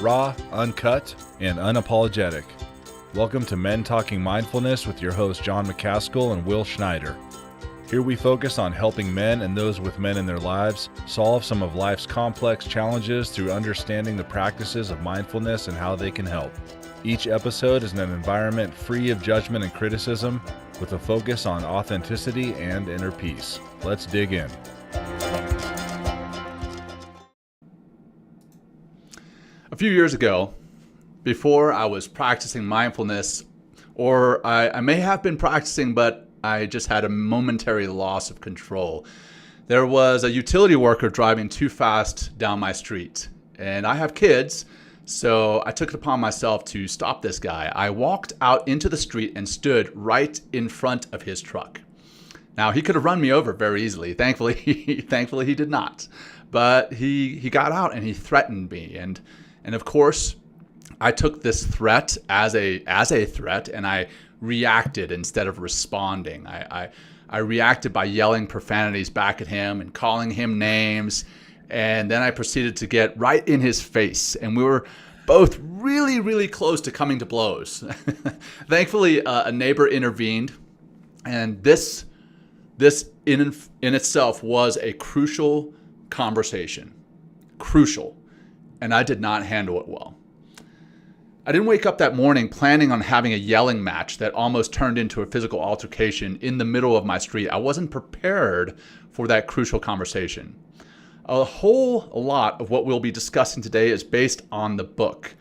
raw, uncut, and unapologetic. Welcome to Men Talking Mindfulness with your hosts John McCaskill and Will Schneider. Here we focus on helping men and those with men in their lives solve some of life's complex challenges through understanding the practices of mindfulness and how they can help. Each episode is in an environment free of judgment and criticism, with a focus on authenticity and inner peace. Let's dig in. A few years ago, before I was practicing mindfulness, or I may have been practicing, but I just had a momentary loss of control. There was a utility worker driving too fast down my street, and I have kids, so I took it upon myself to stop this guy. I walked out into the street and stood right in front of his truck. Now, he could have run me over very easily. Thankfully, he did not. But he got out and he threatened me, and of course, I took this threat as a threat, and I reacted instead of responding. I reacted by yelling profanities back at him and calling him names, and then I proceeded to get right in his face, and we were both really, really close to coming to blows. Thankfully, a neighbor intervened, and this in itself was a crucial conversation. Crucial. And I did not handle it well. I didn't wake up that morning planning on having a yelling match that almost turned into a physical altercation in the middle of my street. I wasn't prepared for that crucial conversation. A whole lot of what we'll be discussing today is based on the book,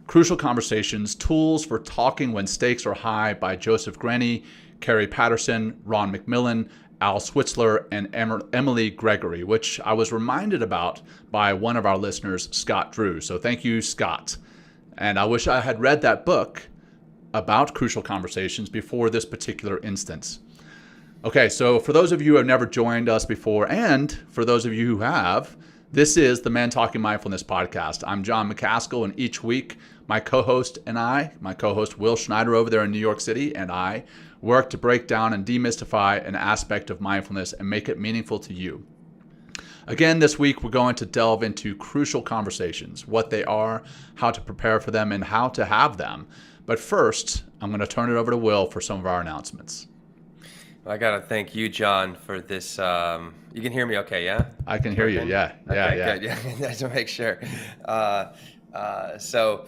Crucial Conversations, Tools for Talking When Stakes Are High by Joseph Grenny, Carrie Patterson, Ron McMillan, Al Switzler, and Emily Gregory, which I was reminded about by one of our listeners, Scott Drew. So thank you, Scott. And I wish I had read that book about Crucial Conversations before this particular instance. Okay, so for those of you who have never joined us before, and for those of you who have, this is the Men Talking Mindfulness podcast. I'm John McCaskill, and each week my co-host Will Schneider over there in New York City, and I work to break down and demystify an aspect of mindfulness and make it meaningful to you. Again, this week we're going to delve into crucial conversations, what they are, how to prepare for them, and how to have them. But first, I'm going to turn it over to Will for some of our announcements. I got to thank you, John, for this. You can hear me okay, yeah? I can hear you, yeah. Good. Yeah, just to make sure. So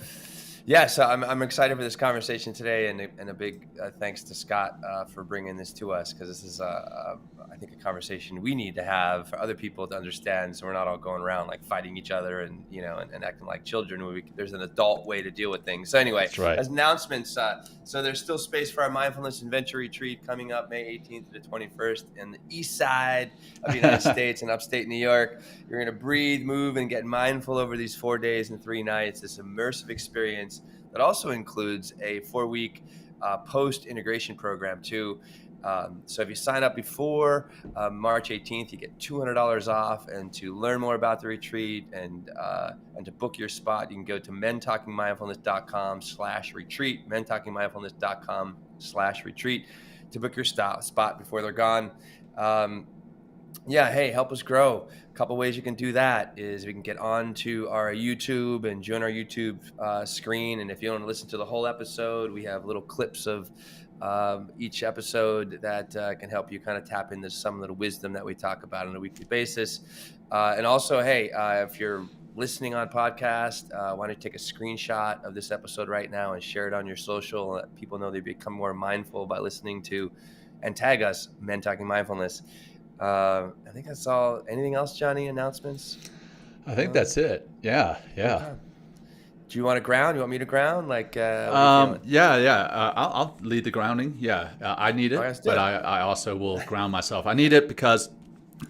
I'm excited for this conversation today, and a big thanks to Scott for bringing this to us, because this is, I think, a conversation we need to have for other people to understand, so we're not all going around like fighting each other and acting like children. There's an adult way to deal with things. So anyway, that's right. As announcements, so there's still space for our Mindfulness Adventure Retreat coming up May 18th to the 21st in the east side of the United States in upstate New York. You're going to breathe, move, and get mindful over these 4 days and 3 nights, this immersive experience that also includes a 4-week post-integration program too. So if you sign up before March 18th, you get $200 off. And to learn more about the retreat and to book your spot, you can go to mentalkingmindfulness.com/retreat, mentalkingmindfulness.com/retreat to book your spot before they're gone. Help us grow. A couple ways you can do that is we can get onto our YouTube and join our YouTube screen. And if you want to listen to the whole episode, we have little clips of each episode that can help you kind of tap into some of the wisdom that we talk about on a weekly basis. And also, if you're listening on podcast, why don't you take a screenshot of this episode right now and share it on your social and let people know they become more mindful by listening to and tag us, Men Talking Mindfulness. I think that's all. Anything else, Johnny? Announcements? I think that's it. Yeah. Okay. Do you want to ground? You want me to ground? I'll lead the grounding. Yeah, I need it, but I also will ground myself. I need it because,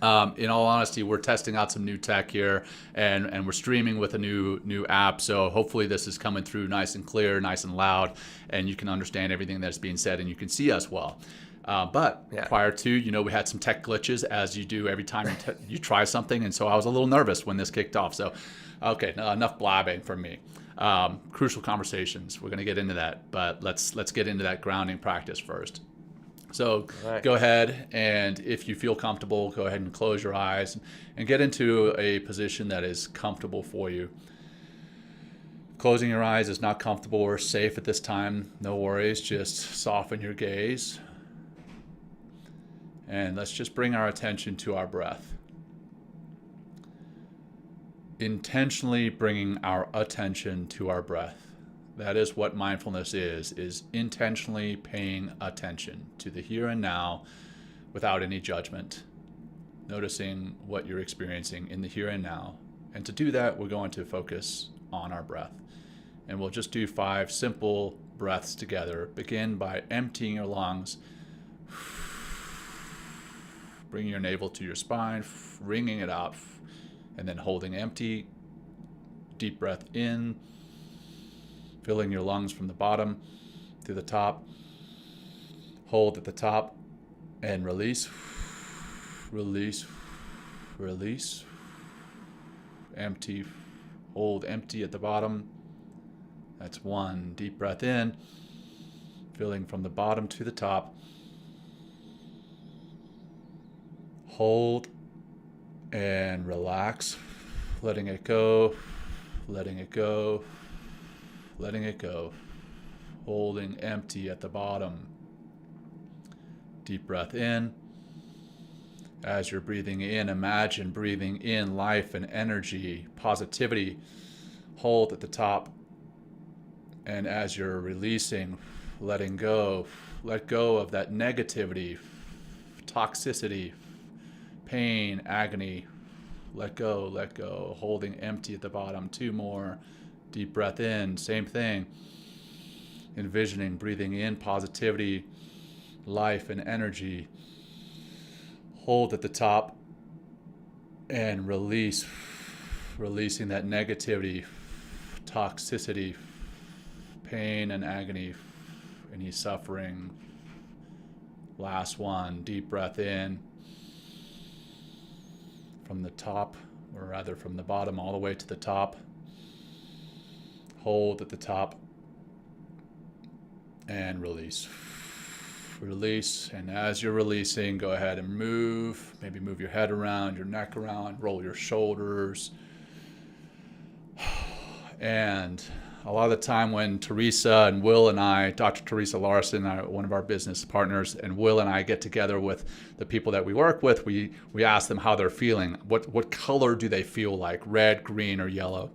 in all honesty, we're testing out some new tech here, and we're streaming with a new app. So hopefully this is coming through nice and clear, nice and loud, and you can understand everything that's being said, and you can see us well. Prior to, we had some tech glitches, as you do every time you try something. And so I was a little nervous when this kicked off. So, okay, enough blabbing from me. Crucial conversations. We're going to get into that, but let's get into that grounding practice first. So Go ahead, and if you feel comfortable, go ahead and close your eyes and get into a position that is comfortable for you. closing your eyes is not comfortable or safe at this time, no worries. Just soften your gaze. And let's just bring our attention to our breath. Intentionally bringing our attention to our breath. That is what mindfulness is intentionally paying attention to the here and now without any judgment. Noticing what you're experiencing in the here and now. And to do that, we're going to focus on our breath. And we'll just do 5 simple breaths together. Begin by emptying your lungs, bringing your navel to your spine, wringing it out, and then holding empty. Deep breath in, filling your lungs from the bottom to the top. Hold at the top and release, release, release. Empty, hold empty at the bottom. That's 1. Deep breath in, filling from the bottom to the top. Hold and relax, letting it go, letting it go, letting it go. Holding empty at the bottom. Deep breath in. As you're breathing in, imagine breathing in life and energy, positivity. Hold at the top. And as you're releasing, letting go, let go of that negativity, toxicity, pain, agony. Let go, holding empty at the bottom. 2 more. Deep breath in, same thing. Envisioning, breathing in positivity, life and energy. Hold at the top and release, releasing that negativity, toxicity, pain and agony, any suffering. Last one, deep breath in from the top, or rather from the bottom all the way to the top. Hold at the top and release. Release, and as you're releasing, go ahead and move. Maybe move your head around, your neck around, roll your shoulders. And a lot of the time when Teresa and Will and I, Dr. Teresa Larson, one of our business partners, and Will and I get together with the people that we work with, we ask them how they're feeling. What color do they feel like? Red, green, or yellow?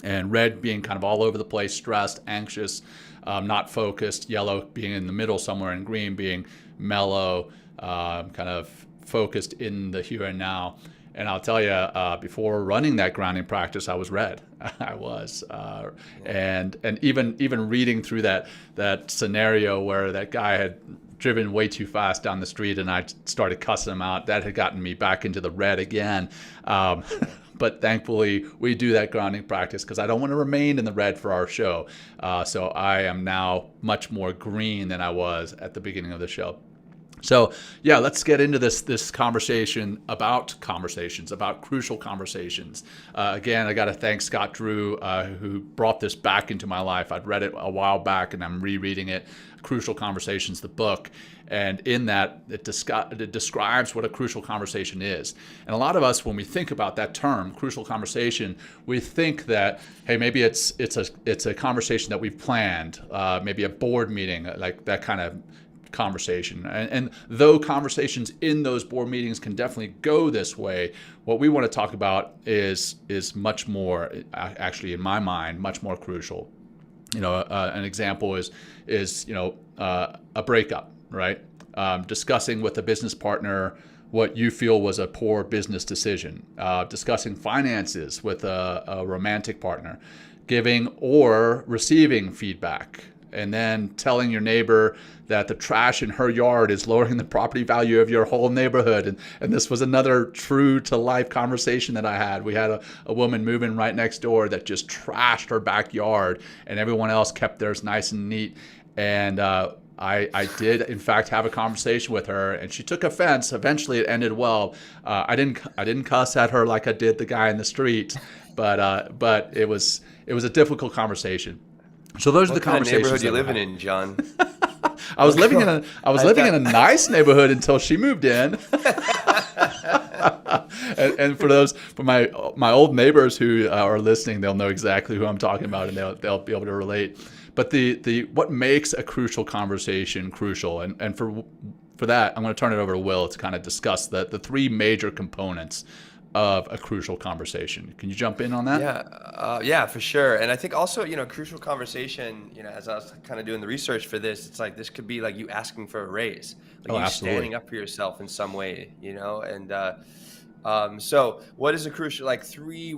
And red being kind of all over the place, stressed, anxious, not focused. Yellow being in the middle somewhere, and green being mellow, kind of focused in the here and now. And I'll tell you, before running that grounding practice, I was red. I was, and even reading through that scenario where that guy had driven way too fast down the street, and I started cussing him out. That had gotten me back into the red again. But thankfully, we do that grounding practice because I don't want to remain in the red for our show. So I am now much more green than I was at the beginning of the show. So yeah, let's get into this conversation about crucial conversations. Again, I got to thank Scott Drew, who brought this back into my life. I'd read it a while back, and I'm rereading it. Crucial Conversations, the book. And in that, it describes what a crucial conversation is. And a lot of us, when we think about that term, crucial conversation, we think that, hey, maybe it's a conversation that we've planned, maybe a board meeting, like that kind of conversation. And though conversations in those board meetings can definitely go this way, what we want to talk about is much more, actually in my mind, much more crucial. An example is a breakup, right? Discussing with a business partner what you feel was a poor business decision. Discussing finances with a romantic partner. Giving or receiving feedback. And then telling your neighbor that the trash in her yard is lowering the property value of your whole neighborhood. And this was another true to life conversation that I had. We had a woman moving right next door that just trashed her backyard, and everyone else kept theirs nice and neat. And I did, in fact, have a conversation with her, and she took offense. Eventually, it ended well. I didn't cuss at her like I did the guy in the street, but it was a difficult conversation. So those are the conversations. What neighborhood you living in, John? I was living in a nice neighborhood until she moved in. And for my old neighbors who are listening, they'll know exactly who I'm talking about, and they'll be able to relate. But the what makes a crucial conversation crucial, and for that, I'm going to turn it over to Will to kind of discuss the three major components of a crucial conversation. Can you jump in on that? Yeah, for sure. And I think also, crucial conversation, as I was kind of doing the research for this, it's like, this could be like you asking for a raise, like you Absolutely. standing up for yourself in some way, and so what is a crucial, like three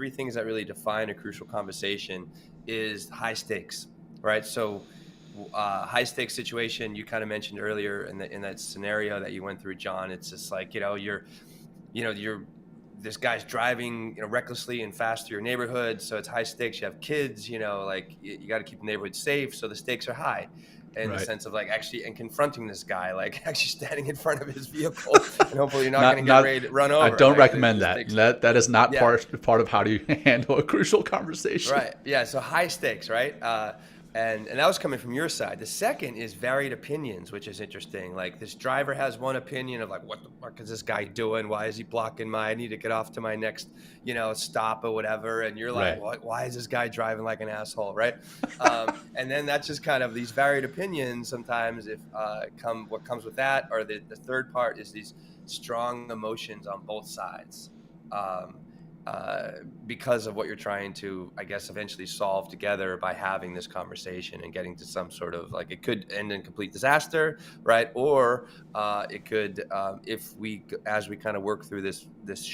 things that really define a crucial conversation is high stakes, right? So high stakes situation, you kind of mentioned earlier in that scenario that you went through, John, it's just like, you're this guy's driving, recklessly and fast through your neighborhood. So it's high stakes. You have kids, like you got to keep the neighborhood safe. So the stakes are high in the sense of like actually and confronting this guy, like actually standing in front of his vehicle and hopefully you're not going to get ready to run over. I don't like, recommend that. That is not part of how to handle a crucial conversation. Right. Yeah. So high stakes, right? And that was coming from your side. The second is varied opinions, which is interesting. Like this driver has one opinion of like, what the fuck is this guy doing? Why is he blocking I need to get off to my next, stop or whatever. And you're like, why is this guy driving like an asshole? Right. And then that's just kind of these varied opinions. Sometimes what comes with that, or the third part is these strong emotions on both sides. Because of what you're trying to, I guess, eventually solve together by having this conversation and getting to some sort of like, it could end in complete disaster, right? Or it could, as we kind of work through this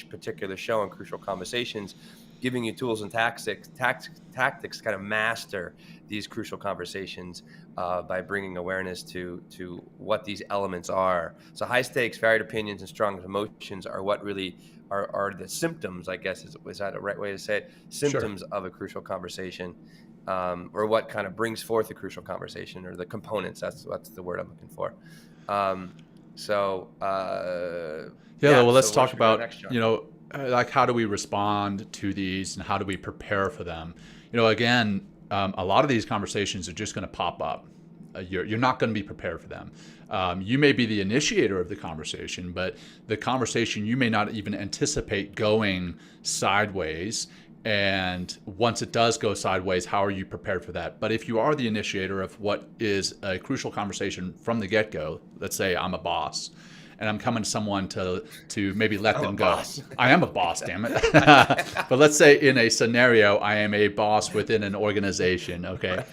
particular show on crucial conversations, giving you tools and tactics to kind of master these crucial conversations by bringing awareness to what these elements are. So high stakes, varied opinions, and strong emotions are what really are the symptoms, I guess, is that a right way to say it? Symptoms of a crucial conversation, or what kind of brings forth a crucial conversation, or the components. That's the word I'm looking for. Well, let's talk about like how do we respond to these and how do we prepare for them? Again, a lot of these conversations are just going to pop up. You're not going to be prepared for them. You may be the initiator of the conversation, but the conversation you may not even anticipate going sideways. And once it does go sideways, how are you prepared for that? But if you are the initiator of what is a crucial conversation from the get-go, let's say I'm a boss, and I'm coming to someone to maybe let them go. I am a boss, damn it. But let's say in a scenario, I am a boss within an organization, okay?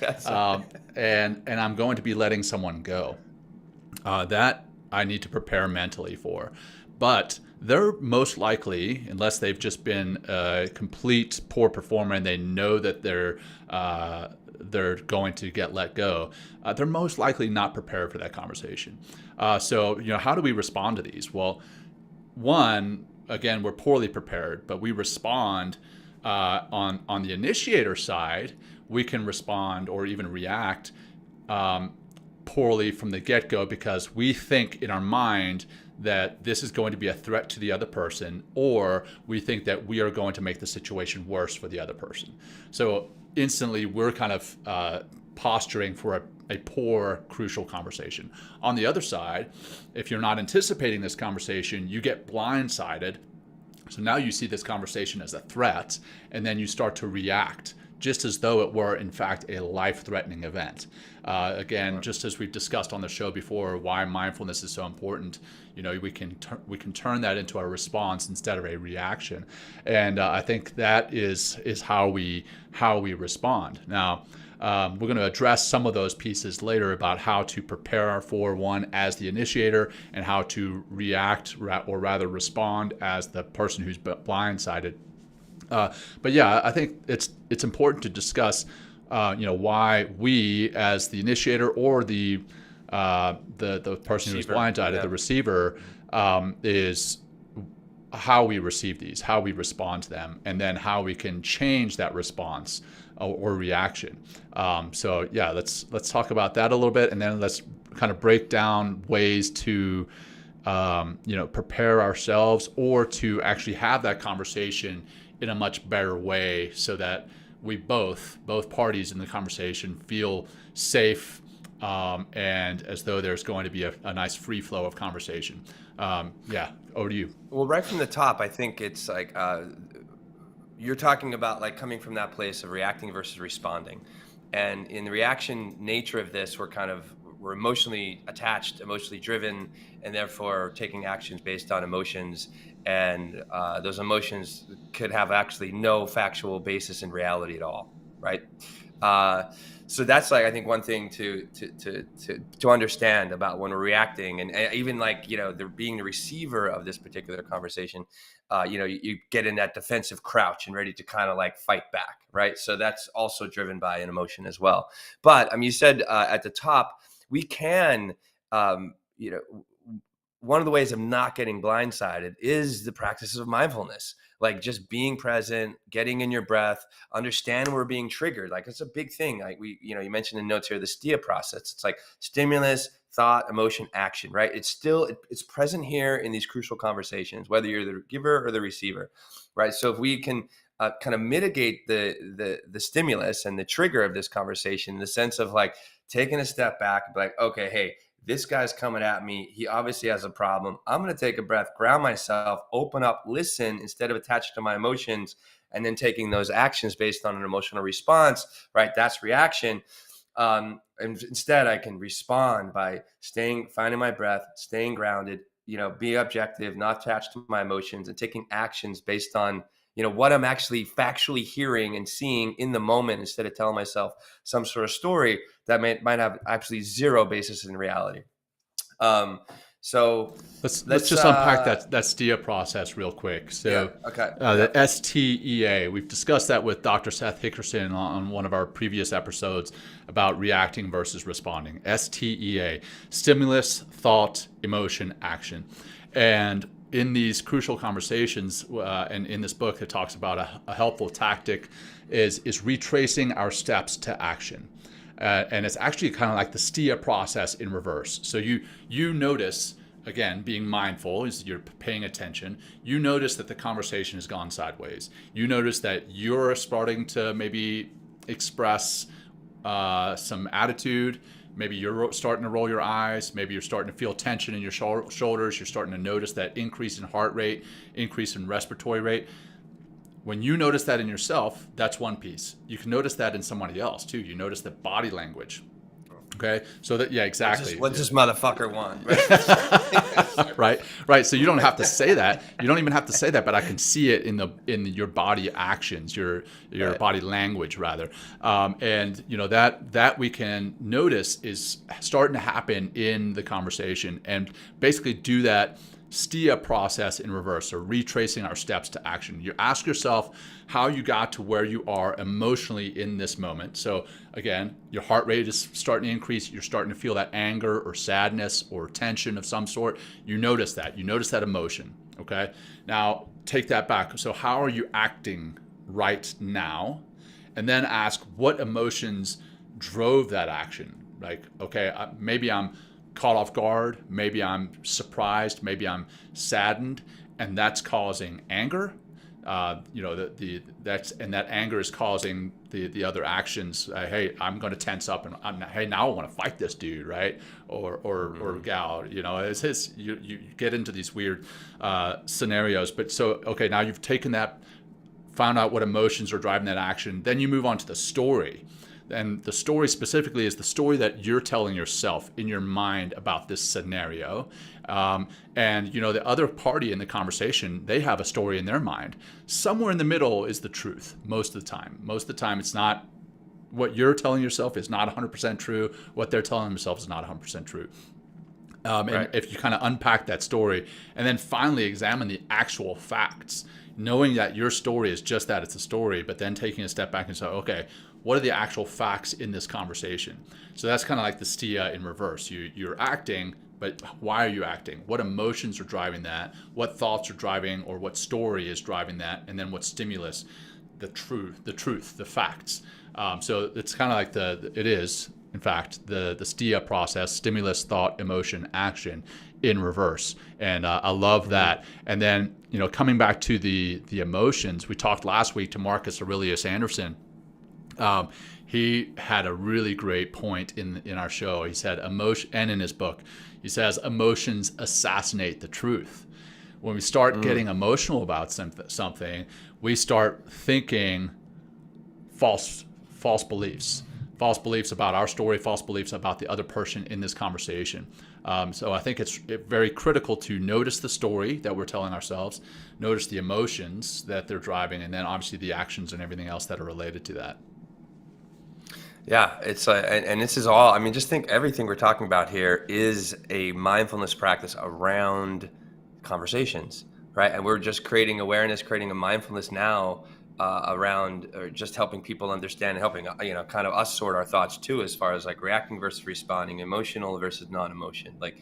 And I'm going to be letting someone go. That I need to prepare mentally for. But they're most likely, unless they've just been a complete poor performer and they know that they're going to get let go, they're most likely not prepared for that conversation. So how do we respond to these? Well, one, again, we're poorly prepared, but we respond on the initiator side. We can respond or even react poorly from the get-go because we think in our mind that this is going to be a threat to the other person, or we think that we are going to make the situation worse for the other person. So instantly we're kind of posturing for a poor, crucial conversation. On the other side, if you're not anticipating this conversation, you get blindsided. So now you see this conversation as a threat, and then you start to react just as though it were, in fact, a life-threatening event. Again, just as we've discussed on the show before, why mindfulness is so important. We can turn that into a response instead of a reaction, and I think that is how we respond. Now, we're going to address some of those pieces later about how to prepare for one as the initiator and how to react or rather respond as the person who's blindsided. But yeah, I think it's important to discuss, why we as the initiator or the person who's blindsided, the receiver, is how we receive these, how we respond to them, and then how we can change that response or reaction. So yeah, let's talk about that a little bit, and then let's kind of break down ways to prepare ourselves or to actually have that conversation in a much better way, so that we both parties in the conversation feel safe and as though there's going to be a nice free flow of conversation. Over to you. Well, right from the top, I think it's like you're talking about like coming from that place of reacting versus responding. And in the reaction nature of this, we're emotionally attached, emotionally driven, and therefore taking actions based on emotions. And those emotions could have actually no factual basis in reality at all, right? So that's like, I think, one thing to understand about when we're reacting, and even like, being the receiver of this particular conversation, you get in that defensive crouch and ready to kind of like fight back, right? So that's also driven by an emotion as well. But you said at the top, we can, one of the ways of not getting blindsided is the practice of mindfulness, like just being present, getting in your breath, understand we're being triggered. Like it's a big thing. Like you mentioned in notes here, the STEA process. It's like stimulus, thought, emotion, action, right? It's present here in these crucial conversations, whether you're the giver or the receiver, right? So if we can kind of mitigate the stimulus and the trigger of this conversation in the sense of like taking a step back and be like, okay, hey, this guy's coming at me. He obviously has a problem. I'm going to take a breath, ground myself, open up, listen instead of attached to my emotions, and then taking those actions based on an emotional response, right? That's reaction. And instead, I can respond by finding my breath, staying grounded, be objective, not attached to my emotions, and taking actions based on what I'm actually factually hearing and seeing in the moment, instead of telling myself some sort of story that might have actually zero basis in reality. So let's just unpack that STEA process real quick. So the STEA, we've discussed that with Dr. Seth Hickerson on one of our previous episodes about reacting versus responding. STEA, stimulus, thought, emotion, action. And in these crucial conversations, and in this book, it talks about a helpful tactic is retracing our steps to action. And it's actually kind of like the STEA process in reverse. So you notice, again, being mindful is you're paying attention. You notice that the conversation has gone sideways. You notice that you're starting to maybe express some attitude. Maybe you're starting to roll your eyes. Maybe you're starting to feel tension in your shoulders. You're starting to notice that increase in heart rate, increase in respiratory rate. When you notice that in yourself, that's one piece. You can notice that in somebody else too. You notice the body language. Okay, so that exactly. What's this motherfucker want? Right. So you don't have to say that. You don't even have to say that, but I can see it in your body actions, your body language rather, and that we can notice is starting to happen in the conversation, and basically do that STEA process in reverse, or retracing our steps to action. You ask yourself how you got to where you are emotionally in this moment. So again, your heart rate is starting to increase. You're starting to feel that anger or sadness or tension of some sort. You notice that. You notice that emotion. Okay. Now take that back. So how are you acting right now? And then ask what emotions drove that action. Like, okay, maybe I'm caught off guard, maybe I'm surprised, maybe I'm saddened, and that's causing anger. That anger is causing the other actions. Hey, I'm going to tense up, and hey, now I want to fight this dude, right? Or gal. You get into these weird scenarios. But so okay, now you've taken that, found out what emotions are driving that action. Then you move on to the story. And the story specifically is the story that you're telling yourself in your mind about this scenario. And the other party in the conversation, they have a story in their mind. Somewhere in the middle is the truth most of the time. Most of the time, it's not what you're telling yourself is not 100% true. What they're telling themselves is not 100% true. And if you kind of unpack that story and then finally examine the actual facts, knowing that your story is just that, it's a story, but then taking a step back and say, okay, what are the actual facts in this conversation? So that's kind of like the STEA in reverse. You're acting, but why are you acting? What emotions are driving that? What thoughts are driving, or what story is driving that? And then what stimulus? The truth, the facts. So it's kind of like it is, in fact, the STEA process: stimulus, thought, emotion, action in reverse. And I love that. And then, coming back to the emotions, we talked last week to Marcus Aurelius Anderson. he had a really great point in our show. He said emotion, and in his book, he says emotions assassinate the truth. When we start getting emotional about something, we start thinking false beliefs about our story, false beliefs about the other person in this conversation. So I think it's very critical to notice the story that we're telling ourselves, notice the emotions that they're driving, and then obviously the actions and everything else that are related to that. Yeah, it's and this is all. I mean, just think everything we're talking about here is a mindfulness practice around conversations, right? And we're just creating awareness, creating a mindfulness now around, or just helping people understand, helping kind of us sort our thoughts too, as far as like reacting versus responding, emotional versus non-emotion, like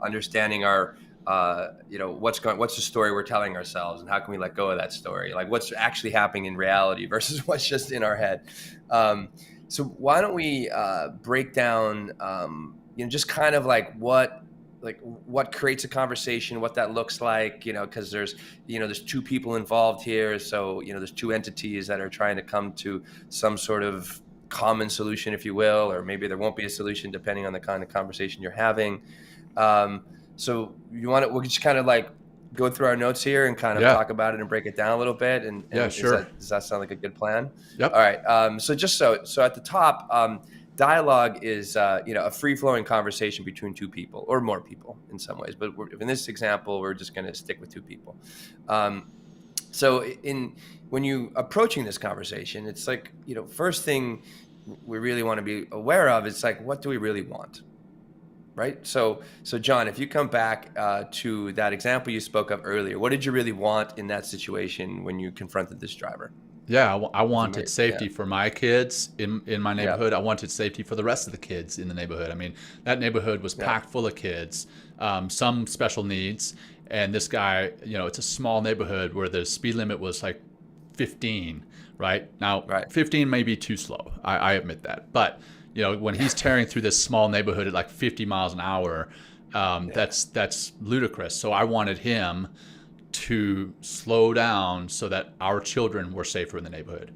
understanding our what's the story we're telling ourselves, and how can we let go of that story, like what's actually happening in reality versus what's just in our head. So why don't we break down just kind of like what creates a conversation, what that looks like, because there's two people involved here. So, there's two entities that are trying to come to some sort of common solution, if you will, or maybe there won't be a solution depending on the kind of conversation you're having. So we'll just kind of like go through our notes here and kind of talk about it and break it down a little bit. And sure. Does that sound like a good plan? Yep. All right. So just so at the top, dialogue is, a free-flowing conversation between two people or more people in some ways. But in this example, we're just going to stick with two people. So when you approaching this conversation, it's like, first thing we really want to be aware of, it's like, what do we really want? Right. So John, if you come back to that example you spoke of earlier, what did you really want in that situation when you confronted this driver? Yeah, I wanted safety for my kids in my neighborhood. I wanted safety for the rest of the kids in the neighborhood. I mean, that neighborhood was packed full of kids, some special needs. And this guy, it's a small neighborhood where the speed limit was like 15, right? Now, 15 may be too slow. I admit that. But, when he's tearing through this small neighborhood at like 50 miles an hour, that's ludicrous. So I wanted him to slow down so that our children were safer in the neighborhood.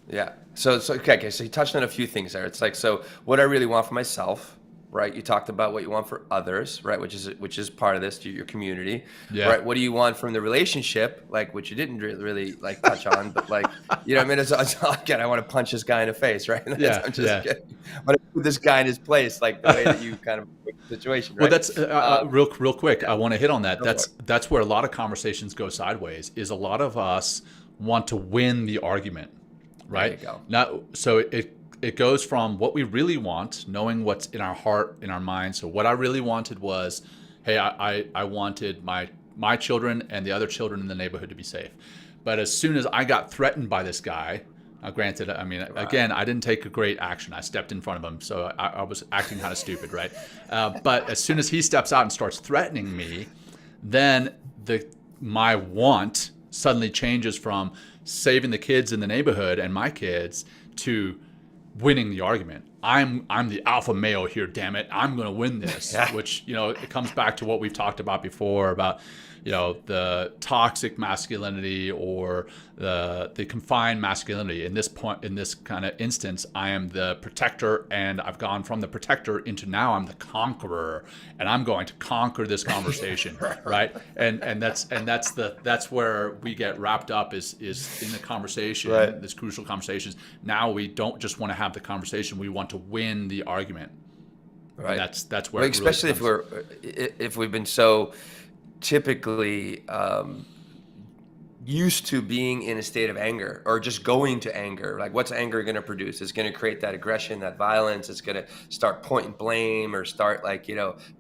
Yeah. So okay. So you touched on a few things there. It's like, so what I really want for myself, right? You talked about what you want for others, right? Which is part of this, your community, right? What do you want from the relationship, like, which you didn't really like touch on, but like, again, I want to punch this guy in the face, right? I'm just kidding. I want to put this guy in his place, like the way that you kind of make the situation, right? Well, that's real quick. I want to hit on that. That's where a lot of conversations go sideways. Is a lot of us want to win the argument, right? There you go. Now, so it goes from what we really want, knowing what's in our heart, in our mind. So what I really wanted was, hey, I wanted my children and the other children in the neighborhood to be safe. But as soon as I got threatened by this guy, granted, I mean, again, I didn't take a great action. I stepped in front of him, so I was acting kind of stupid, right? But as soon as he steps out and starts threatening me, then my want suddenly changes from saving the kids in the neighborhood and my kids to winning the argument. I'm the alpha male here, damn it. I'm going to win this, which, it comes back to what we've talked about before about, the toxic masculinity or the confined masculinity. In this kind of instance, I am the protector, and I've gone from the protector into now I'm the conqueror, and I'm going to conquer this conversation, right? And that's where we get wrapped up is in the conversation, this crucial conversations. Now we don't just want to have the conversation; we want to win the argument. Right. And that's where, especially if we've been so typically used to being in a state of anger or just going to anger. Like, what's anger going to produce? It's going to create that aggression, that violence. It's going to start pointing blame or start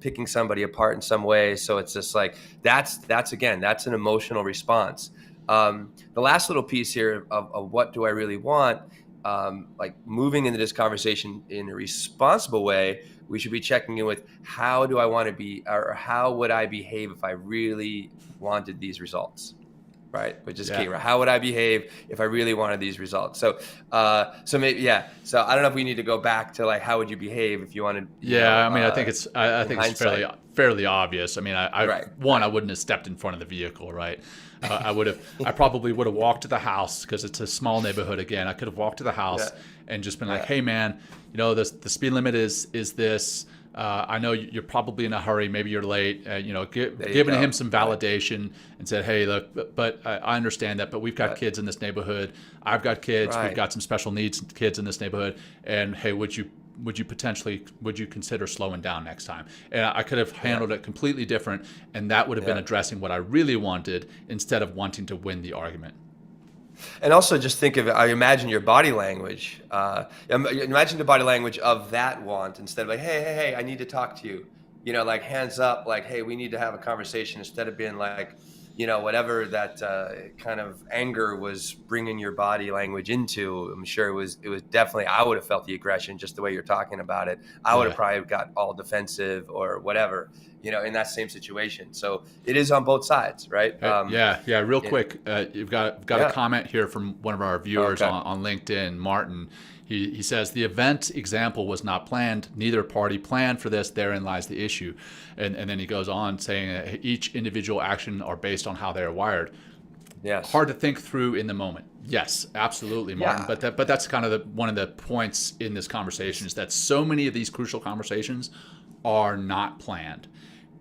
picking somebody apart in some way. So it's just like, that's an emotional response. The last little piece here of what do I really want, like moving into this conversation in a responsible way, we should be checking in with how do I want to be, or how would I behave if I really wanted these results, right? Which is key, right? How would I behave if I really wanted these results? So, maybe, So I don't know if we need to go back to like, how would you behave if you wanted? I mean, I think it's fairly obvious. I mean, I wouldn't have stepped in front of the vehicle, right? I probably would have walked to the house, because it's a small neighborhood again. I could have walked to the house and just been like, hey man, the speed limit is this. I know you're probably in a hurry. Maybe you're late. Giving him some validation and said, hey, look, but I understand that, but we've got kids in this neighborhood. I've got kids. We've got some special needs kids in this neighborhood. And hey, would you consider slowing down next time? And I could have handled it completely different, and that would have been addressing what I really wanted, instead of wanting to win the argument. And also just think of it, I imagine your body language. Imagine the body language of that want, instead of like, hey, I need to talk to you. Like hands up, like, hey, we need to have a conversation, instead of being like, whatever that kind of anger was bringing your body language into. I'm sure it was definitely, I would have felt the aggression just the way you're talking about it. I would have probably got all defensive or whatever, in that same situation. So it is on both sides, right? Real quick, you've got a comment here from one of our viewers on LinkedIn, Martin. He says, the event example was not planned. Neither party planned for this. Therein lies the issue. And then he goes on saying that each individual action are based on how they are wired. Yes. Hard to think through in the moment. Yes, absolutely, Martin. Yeah. But that's kind of one of the points in this conversation, is that so many of these crucial conversations are not planned.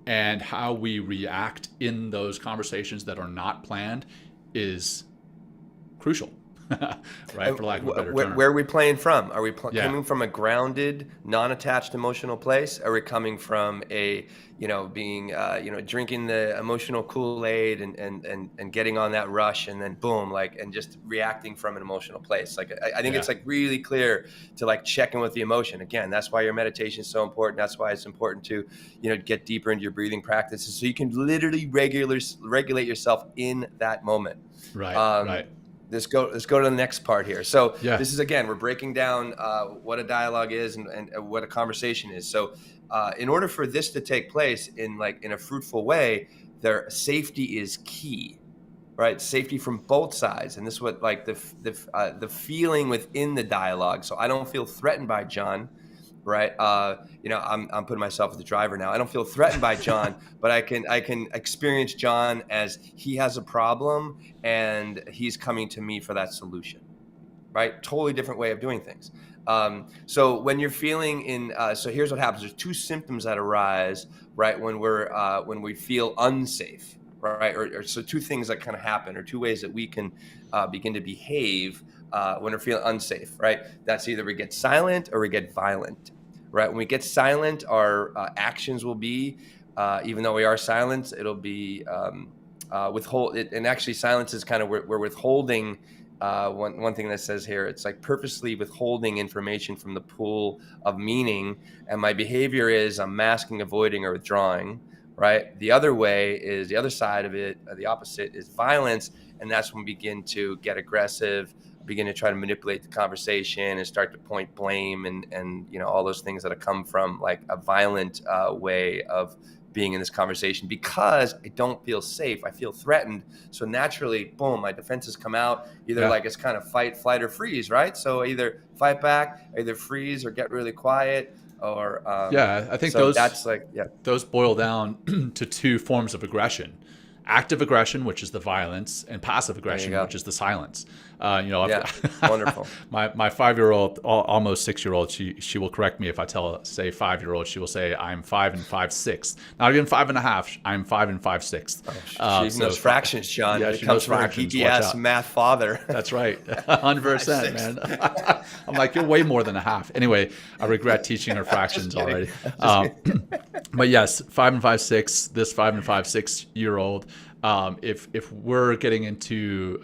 And how we react in those conversations that are not planned is crucial. Right, for lack of a better term. Where are we playing from? Are we coming from a grounded, non-attached emotional place? Are we coming from a, being, drinking the emotional Kool-Aid and getting on that rush, and then boom, and just reacting from an emotional place? Like, I think it's really clear to check in with the emotion. Again, that's why your meditation is so important. That's why it's important to, get deeper into your breathing practices, so you can literally regulate yourself in that moment. Right. Right. Let's go to the next part here. So this is, again, we're breaking down what a dialogue is and what a conversation is. So in order for this to take place in a fruitful way, safety is key, right? Safety from both sides. And this is what the feeling within the dialogue. So I don't feel threatened by Jon, right? I'm putting myself as the driver now. I don't feel threatened by Jon, but I can experience Jon as he has a problem and he's coming to me for that solution, right? Totally different way of doing things. So when you're feeling so here's what happens. There's two symptoms that arise, right? When we feel unsafe, right? Or so two things that kind of happen, or two ways that we can begin to behave when we're feeling unsafe, right? That's either we get silent or we get violent, right? When we get silent, our actions will be, even though we are silent, it'll be withhold. And actually, silence is kind of we're withholding. One thing that says here, it's like purposely withholding information from the pool of meaning, and my behavior is I'm masking, avoiding, or withdrawing, right? The other way is the other side of it. The opposite is violence, and that's when we begin to get aggressive, begin to try to manipulate the conversation and start to point blame and all those things that have come from a violent way of being in this conversation, because I don't feel safe. I feel threatened. So naturally, boom, my defenses come out, either it's kind of fight, flight, or freeze, right? So either fight back, either freeze, or get really quiet, or I think so those boil down to two forms of aggression. Active aggression, which is the violence, and passive aggression, which is the silence. Wonderful. My 5-year-old, almost 6-year-old, she will correct me if I say 5-year-old. She will say, "I'm 5 5/6." Not even 5 1/2. I'm 5 5/6. She knows fractions, Jon. Yeah, it she comes knows from fractions. her geeky-ass math father. That's right, 100%, man. I'm like, you're way more than a half. Anyway, I regret teaching her fractions already. But yes, 5 5/6. This 5 5/6-year-old. If we're getting into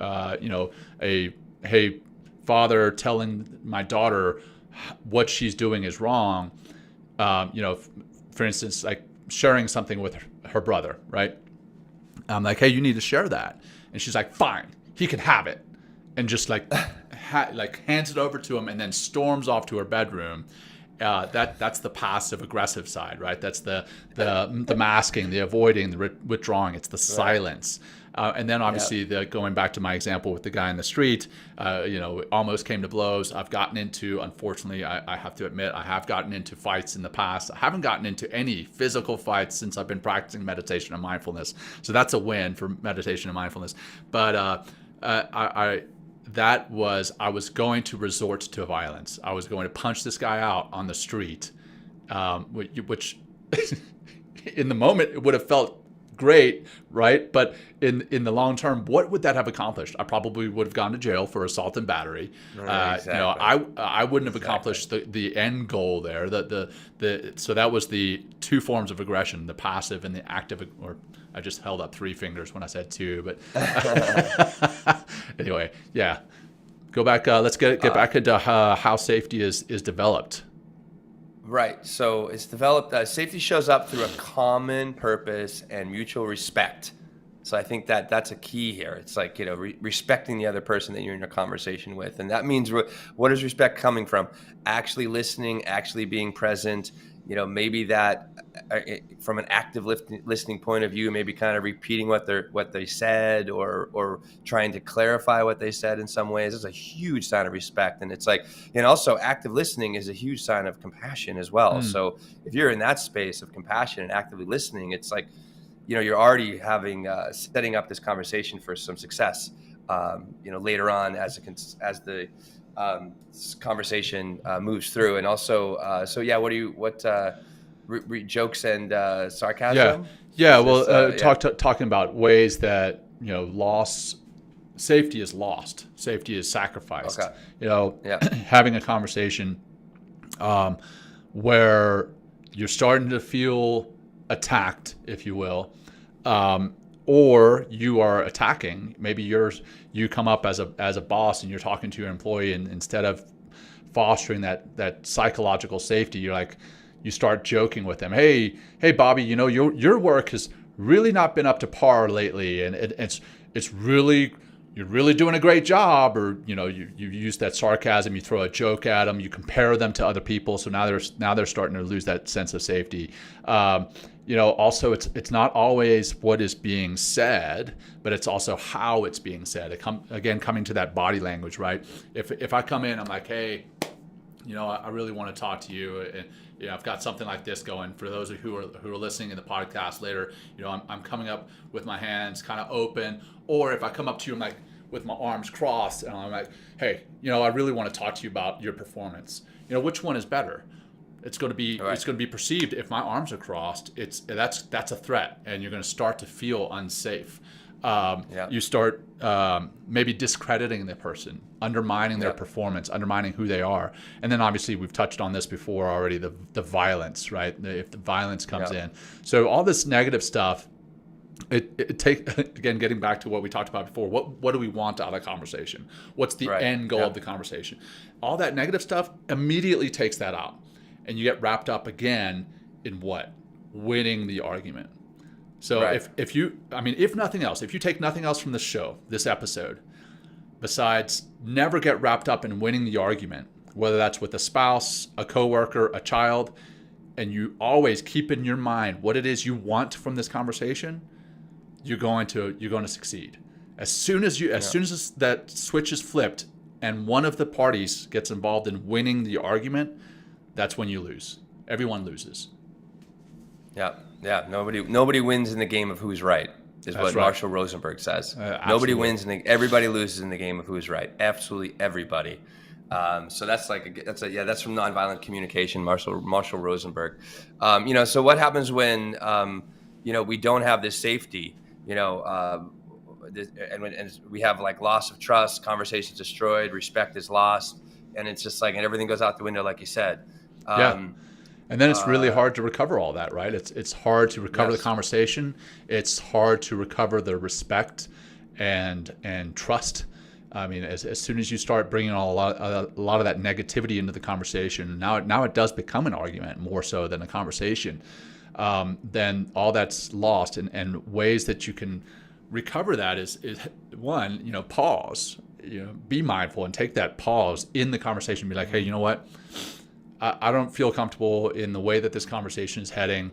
hey, father telling my daughter what she's doing is wrong, for instance, like sharing something with her brother, right? I'm like, hey, you need to share that, and she's like, fine, he can have it, and just hands it over to him, and then storms off to her bedroom. That's the passive aggressive side, right? That's the masking, the avoiding, the withdrawing. It's the silence. And then obviously going back to my example with the guy in the street, it almost came to blows. I've gotten into, unfortunately, I have to admit, I have gotten into fights in the past. I haven't gotten into any physical fights since I've been practicing meditation and mindfulness. So that's a win for meditation and mindfulness. But I was going to resort to violence. I was going to punch this guy out on the street, which in the moment it would have felt great, right? But in the long term, what would that have accomplished? I probably would have gone to jail for assault and battery. Exactly. I wouldn't have accomplished the end goal there. So that was the two forms of aggression: the passive and the active. Or I just held up 3 fingers when I said 2, but anyway, yeah. Go back. Let's get back into how safety is developed. Right. So it's developed. Safety shows up through a common purpose and mutual respect. So I think that's a key here. It's like, respecting the other person that you're in a conversation with. And that means, what is respect coming from? Actually listening, actually being present. Maybe that from an active listening point of view, maybe kind of repeating what they said or trying to clarify what they said in some ways is a huge sign of respect. And it's like, also active listening is a huge sign of compassion as well. So if you're in that space of compassion and actively listening, it's like, you're already setting up this conversation for some success, later on as the conversation moves through. And also, jokes and sarcasm? Talking about ways that safety is lost, safety is sacrificed. Having a conversation where you're starting to feel attacked, if you will, or you are attacking. Maybe you come up as a boss and you're talking to your employee, and instead of fostering that psychological safety, you start joking with them. Hey Bobby, your work has really not been up to par lately, and it's really, you're really doing a great job. Or you use that sarcasm, you throw a joke at them, you compare them to other people, so now they're starting to lose that sense of safety. Also it's not always what is being said, but it's also how it's being said. Coming to that body language, right? If I come in, I'm like, hey, I really want to talk to you, and I've got something like this going. For those who are listening in the podcast later, I'm coming up with my hands kind of open, or if I come up to you, I'm like with my arms crossed, and I'm like, hey, I really want to talk to you about your performance. Which one is better? It's going to be It's going to be perceived, if my arms are crossed, that's a threat, and you're going to start to feel unsafe. You start maybe discrediting the person, undermining their performance, undermining who they are. And then obviously we've touched on this before already, the violence, right? If the violence comes in. So all this negative stuff, again, getting back to what we talked about before, what do we want out of the conversation? What's the end goal of the conversation? All that negative stuff immediately takes that out. And you get wrapped up again in what? Winning the argument. So if nothing else, if you take nothing else from this show, this episode, besides never get wrapped up in winning the argument, whether that's with a spouse, a coworker, a child, and you always keep in your mind what it is you want from this conversation, you're going to succeed. As soon as that switch is flipped and one of the parties gets involved in winning the argument, that's when you lose. Everyone loses. Yeah. Nobody wins in the game of who's right, is what Marshall Rosenberg says. Nobody wins everybody loses in the game of who's right. Absolutely everybody. So that's that's from Nonviolent Communication, Marshall Rosenberg. So what happens when we don't have this safety, and we have loss of trust, conversations destroyed, respect is lost, and it's just and everything goes out the window, like you said. And then it's really hard to recover all that, right? It's hard to recover the conversation. It's hard to recover the respect and trust. I mean, as soon as you start bringing a lot of that negativity into the conversation, now it does become an argument more so than a conversation. Then all that's lost, and ways that you can recover that is one, pause, be mindful and take that pause in the conversation. Be like, hey, you know what? I don't feel comfortable in the way that this conversation is heading.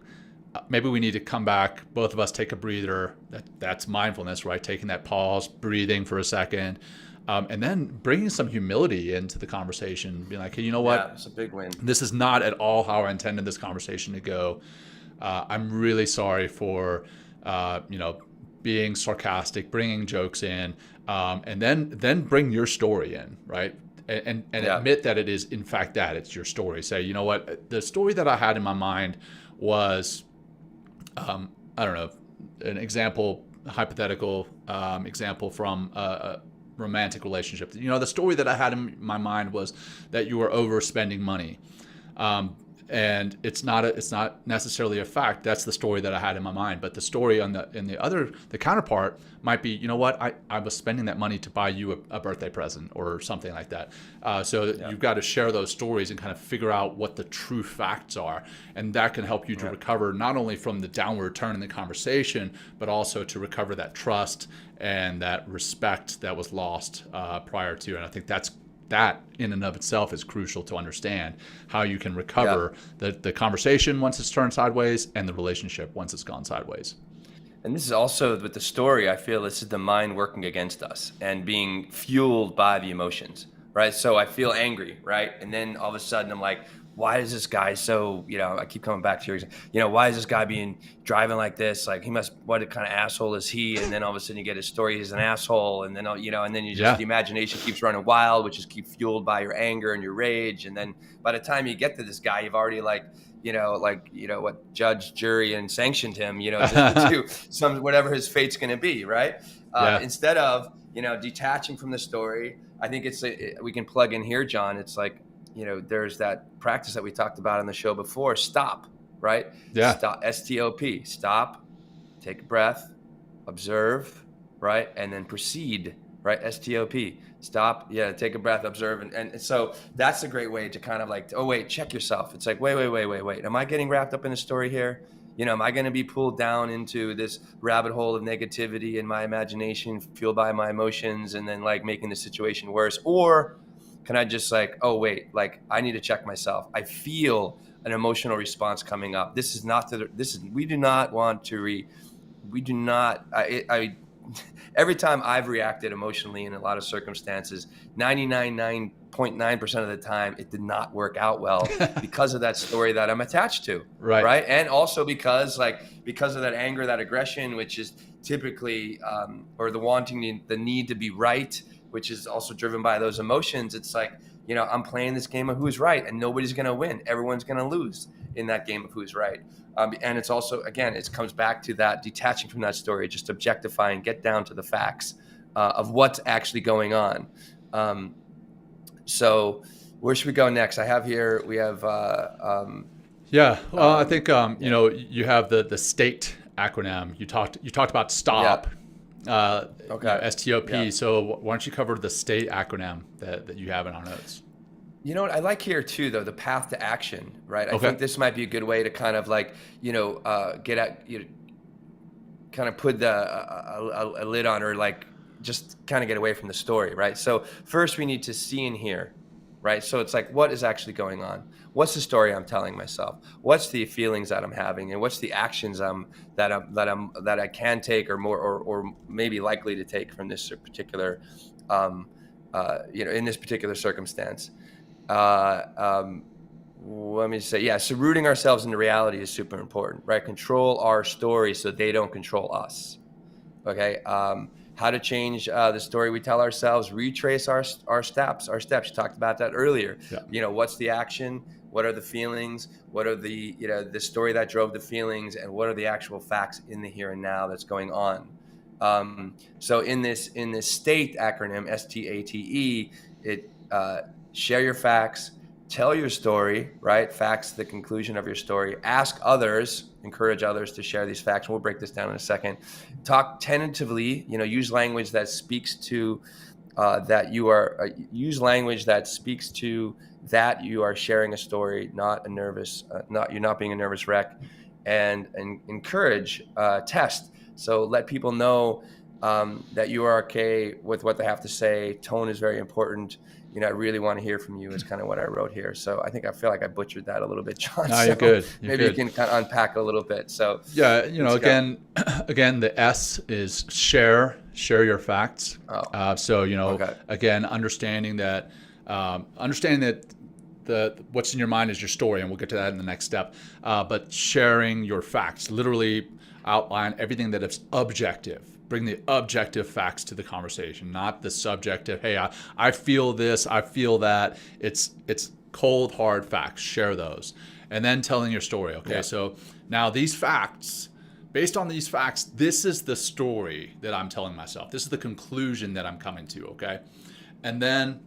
maybe we need to come back, both of us take a breather. That's mindfulness, right? Taking that pause, breathing for a second, and then bringing some humility into the conversation. Being like, hey, you know what? Yeah, it's a big win. This is not at all how I intended this conversation to go. I'm really sorry for, being sarcastic, bringing jokes in, and then bring your story in, right? And admit that it is in fact that it's your story. Say, you know what, the story that I had in my mind was, I don't know, an example, a hypothetical example from a romantic relationship. The story that I had in my mind was that you were overspending money. And it's not necessarily a fact. That's the story that I had in my mind. But the story the counterpart might be, you know what, I was spending that money to buy you a birthday present or something like that. You've got to share those stories and kind of figure out what the true facts are. And that can help you to recover not only from the downward turn in the conversation, but also to recover that trust and that respect that was lost prior to. And I think that in and of itself is crucial to understand how you can recover the conversation once it's turned sideways and the relationship once it's gone sideways. And this is also with the story, I feel this is the mind working against us and being fueled by the emotions, right? So I feel angry, right? And then all of a sudden I'm like, why is this guy so, I keep coming back to your, why is this guy driving like this? Like what kind of asshole is he? And then all of a sudden you get his story, he's an asshole. And then, and then the imagination keeps running wild, which is keep fueled by your anger and your rage. And then by the time you get to this guy, you've already what judge, jury, and sanctioned him, just to do whatever his fate's going to be. Right. Instead of, detaching from the story, I think we can plug in here, John. It's like, there's that practice that we talked about on the show before. Stop, right? Yeah. Stop. STOP. Stop. Take a breath. Observe, right? And then proceed, right? STOP. Stop. Yeah. Take a breath. Observe. And so that's a great way to kind of like, oh wait, check yourself. It's like, wait. Am I getting wrapped up in a story here? Am I going to be pulled down into this rabbit hole of negativity in my imagination, fueled by my emotions, and then like making the situation worse? Or can I just like, oh wait, like I need to check myself. I feel an emotional response coming up. This is not we do not want to every time I've reacted emotionally in a lot of circumstances, 99.9% of the time, it did not work out well because of that story that I'm attached to. Right. And also because of that anger, that aggression, which is typically, or the need to be right, which is also driven by those emotions. It's like, I'm playing this game of who's right and nobody's going to win. Everyone's going to lose in that game of who's right. And it's also, again, it comes back to that detaching from that story, just objectifying, get down to the facts of what's actually going on. So where should we go next? We have, I think, you have the STATE acronym. You talked about STOP. STOP. Yeah. So why don't you cover the STATE acronym that you have in our notes? You know what I like here too, though, the path to action, right? I think this might be a good way to kind of like, get at, kind of put a lid on, or like just kind of get away from the story, right? So first we need to see and hear, right? So it's like, what is actually going on? What's the story I'm telling myself? What's the feelings that I'm having, and what's the actions that I can take, or more, or maybe likely to take from this particular, in this particular circumstance. Let me say, so rooting ourselves into reality is super important, right? Control our story so they don't control us. Okay. How to change the story we tell ourselves, retrace our steps. You talked about that earlier. Yeah. What's the action? What are the feelings? What are the story that drove the feelings, and what are the actual facts in the here and now that's going on? So in this STATE acronym, STATE, it share your facts, tell your story, right? Facts, the conclusion of your story. Ask others, encourage others to share these facts. We'll break this down in a second. Talk tentatively, use language that speaks to that you are sharing a story, not a nervous, you're not being a nervous wreck, and encourage, test. So let people know, that you are okay with what they have to say. Tone is very important. I really want to hear from you is kind of what I wrote here. So I feel like I butchered that a little bit, John. No, So you're good. You're maybe you good. can kind of unpack a little bit. So Yeah, let's go. again, the S is share your facts. Oh, So okay. again, understanding that the what's in your mind is your story, and we'll get to that in the next step. But sharing your facts, literally outline everything that is objective. Bring the objective facts to the conversation, not the subjective. Hey, I feel this, I feel that. It's cold, hard facts. Share those, and then telling your story. Okay, Yeah. so now these facts. Based on these facts, this is the story that I'm telling myself. This is the conclusion that I'm coming to, okay? And then,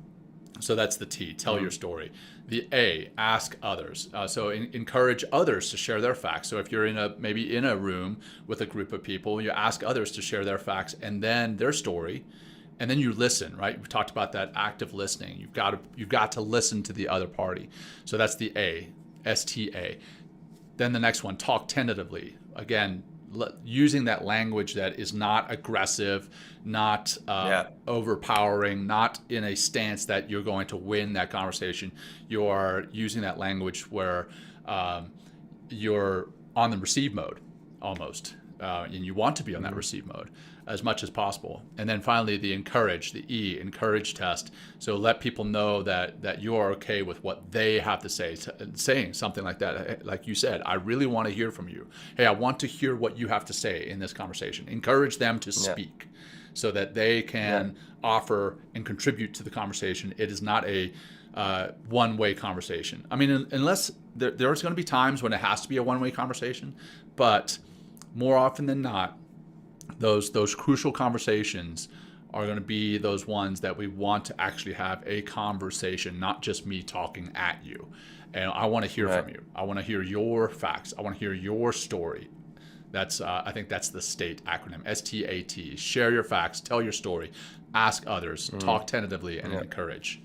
so that's the T, tell your story. The A, ask others. So encourage others to share their facts. So if you're maybe in a room with a group of people, you ask others to share their facts and then their story, and then you listen, right? We talked about that active listening. You've got to listen to the other party. So that's the A, STA. Then the next one, talk tentatively. Again, using that language that is not aggressive, not overpowering, not in a stance that you're going to win that conversation. You are using that language where you're on the receive mode almost, and you want to be on that receive mode as much as possible. And then finally, the encourage, the E, encourage test. So let people know that you are okay with what they have to say, saying something like that. Like you said, I really want to hear from you. Hey, I want to hear what you have to say in this conversation. Encourage them to speak so that they can offer and contribute to the conversation. It is not a one-way conversation. I mean, unless there's going to be times when it has to be a one-way conversation, but more often than not, those crucial conversations are going to be those ones that we want to actually have a conversation, not just me talking at you. And I want to hear from you. I want to hear your facts. I want to hear your story. That's I think that's the STATE acronym, STAT. Share your facts, tell your story, ask others, talk tentatively, and encourage.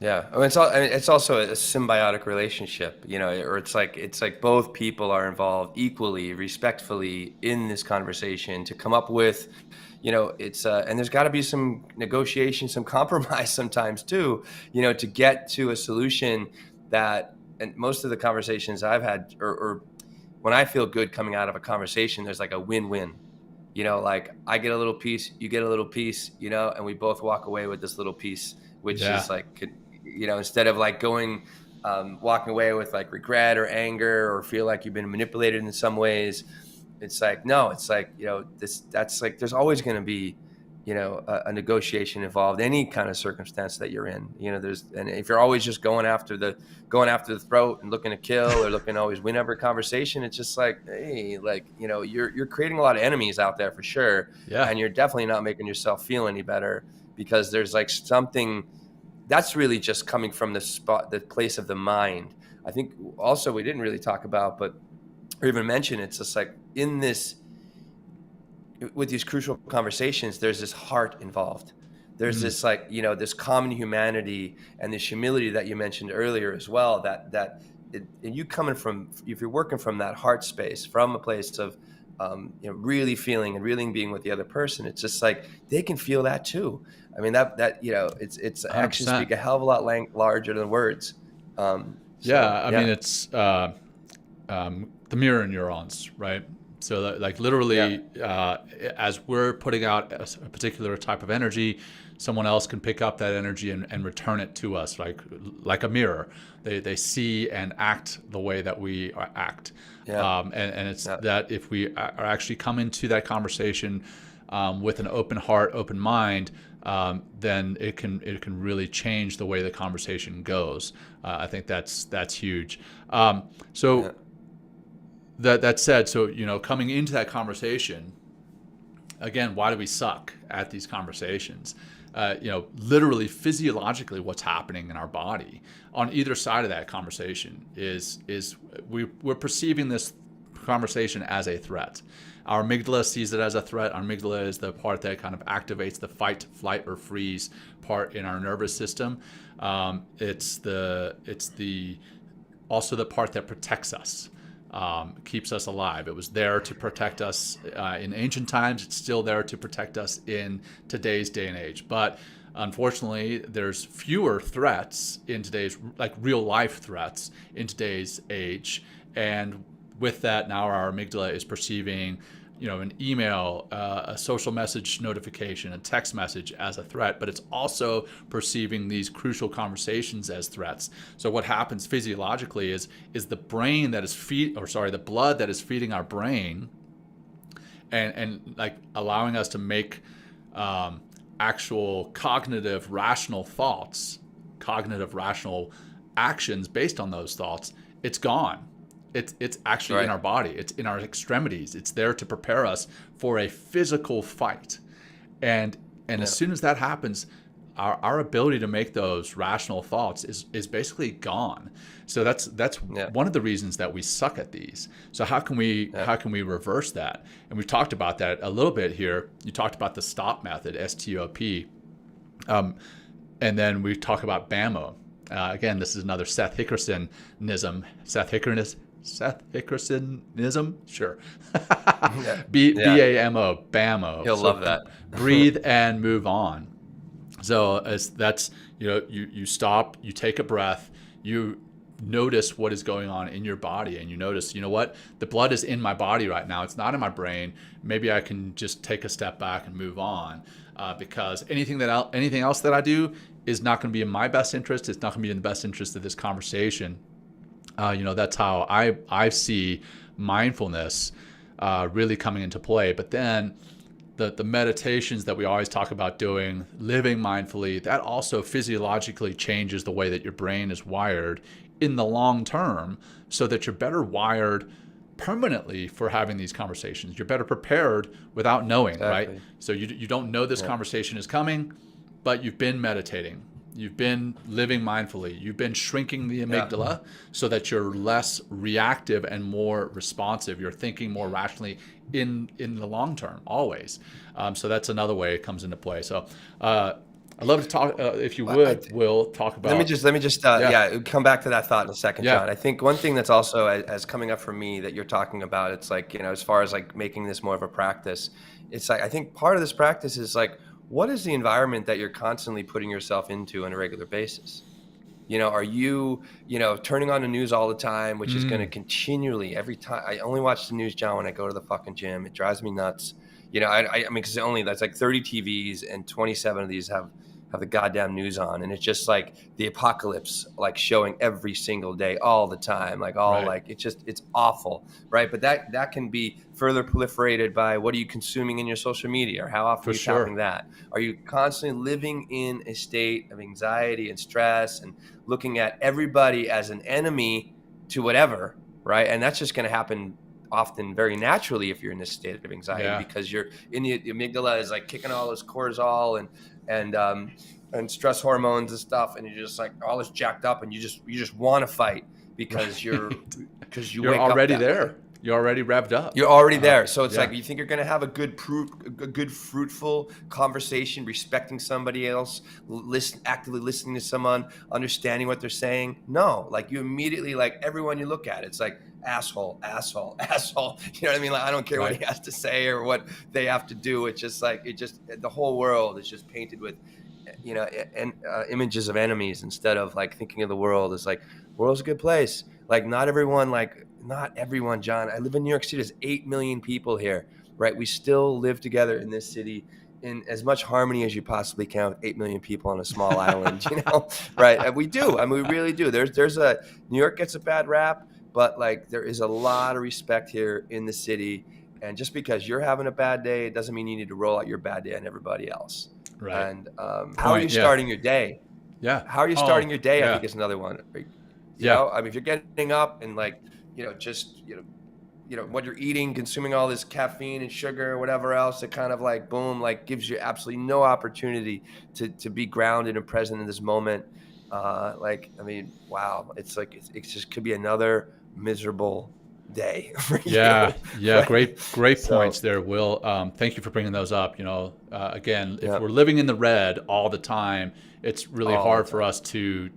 Yeah, it's also a symbiotic relationship, or it's like both people are involved equally, respectfully in this conversation to come up with, it's and there's got to be some negotiation, some compromise sometimes too, to get to a solution that. And most of the conversations I've had, or when I feel good coming out of a conversation, there's like a win-win. Like I get a little piece, you get a little piece, and we both walk away with this little piece, which is like, instead of like walking away with like regret or anger or feel like you've been manipulated in some ways. It's like, no, it's like, that's like, there's always going to be, a negotiation involved, any kind of circumstance that you're in, and if you're always just going after the throat and looking to kill or looking to always win every conversation, it's just like, hey, like, you're creating a lot of enemies out there for sure. Yeah. And you're definitely not making yourself feel any better, because there's like something that's really just coming from the place of the mind. I think also we didn't really talk about, or even mention, it's just like with these crucial conversations, there's this heart involved. There's this like, this common humanity and this humility that you mentioned earlier as well, and you coming from, if you're working from that heart space, from a place of, really feeling and really being with the other person, it's just like, they can feel that too. I mean, it's actions speak a hell of a lot larger than words. I mean, it's the mirror neurons, right? So that, like, literally, as we're putting out a particular type of energy, someone else can pick up that energy and return it to us, like a mirror. They see and act the way that we act. And it's that if we are actually come into that conversation with an open heart, open mind, then it can really change the way the conversation goes. I think that's huge. That said, so coming into that conversation, again, why do we suck at these conversations? Literally physiologically, what's happening in our body on either side of that conversation is we're perceiving this conversation as a threat. Our amygdala sees it as a threat. Our amygdala is the part that kind of activates the fight, flight, or freeze part in our nervous system. It's also the part that protects us. keeps us alive. It was there to protect us in ancient times. It's still there to protect us in today's day and age. But unfortunately, there's fewer threats in today's, like real life threats in today's age. And with that, now our amygdala is perceiving, an email, a social message notification, a text message as a threat, but it's also perceiving these crucial conversations as threats. So what happens physiologically is the brain that is the blood that is feeding our brain and like allowing us to make actual cognitive rational thoughts, cognitive rational actions based on those thoughts, it's gone. It's actually in our body. It's in our extremities. It's there to prepare us for a physical fight. And as soon as that happens, our ability to make those rational thoughts is basically gone. So that's one of the reasons that we suck at these. So how can we reverse that? And we've talked about that a little bit here. You talked about the STOP method, STOP. And then we talk about BAMO. Again, this is another Seth Hickersonism. Seth Hickersonism? Sure. BAMO, BAMO. He'll love that. Breathe and move on. So that's, you stop, you take a breath, you notice what is going on in your body, and you notice, what? The blood is in my body right now. It's not in my brain. Maybe I can just take a step back and move on, because anything else that I do is not going to be in my best interest. It's not going to be in the best interest of this conversation. That's how I see mindfulness really coming into play. But then the meditations that we always talk about doing, living mindfully, that also physiologically changes the way that your brain is wired in the long term, so that you're better wired permanently for having these conversations. You're better prepared without knowing, right? So you don't know this conversation is coming, but you've been meditating. You've been living mindfully. You've been shrinking the amygdala so that you're less reactive and more responsive. You're thinking more rationally in the long term, always. So that's another way it comes into play. So I'd love to talk, if you would, Will, talk about... Let me just come back to that thought in a second, John. I think one thing that's also as coming up for me that you're talking about, it's like, as far as like making this more of a practice, it's like, I think part of this practice is like, what is the environment that you're constantly putting yourself into on a regular basis? Are you, turning on the news all the time, which is going to continually, every time. I only watch the news, John, when I go to the fucking gym. It drives me nuts. I mean, because that's like 30 TVs and 27 of these have the goddamn news on, and it's just like the apocalypse, like showing every single day, all the time, like like it's awful, right? But that can be further proliferated by what are you consuming in your social media, or how often are you tapping that? Are you constantly living in a state of anxiety and stress and looking at everybody as an enemy to whatever, right? And that's just going to happen often very naturally if you're in this state of anxiety, because you're in the amygdala is like kicking all this cortisol and stress hormones and stuff, and you're just like all this jacked up, and you just want to fight because you're already there. You're already revved up. You're already there. So it's like you think you're going to have a good fruitful conversation, respecting somebody else, actively listening to someone, understanding what they're saying. No, like you immediately, like everyone you look at, it's like asshole. You know what I mean? Like I don't care what he has to say or what they have to do. It's just like the whole world is just painted with images of enemies, instead of like thinking of the world as like, world's a good place. Like not everyone, John. I live in New York City. There's 8 million people here, right? We still live together in this city in as much harmony as you possibly can with 8 million people on a small island, right? And we do. I mean, we really do. New York gets a bad rap, but like there is a lot of respect here in the city. And just because you're having a bad day, it doesn't mean you need to roll out your bad day on everybody else. Right. And how are you starting your day? Yeah. How are you starting your day? I think is another one. You know, I mean, if you're getting up and like, what you're eating, consuming all this caffeine and sugar or whatever else, it kind of like, boom, like gives you absolutely no opportunity to be grounded and present in this moment. Wow. It's like, it just could be another miserable day for Yeah, you. yeah, Right? great So, points there, Will. Thank you for bringing those up. Again, if yeah, we're living in the red all the time, it's really all the hard for time. us to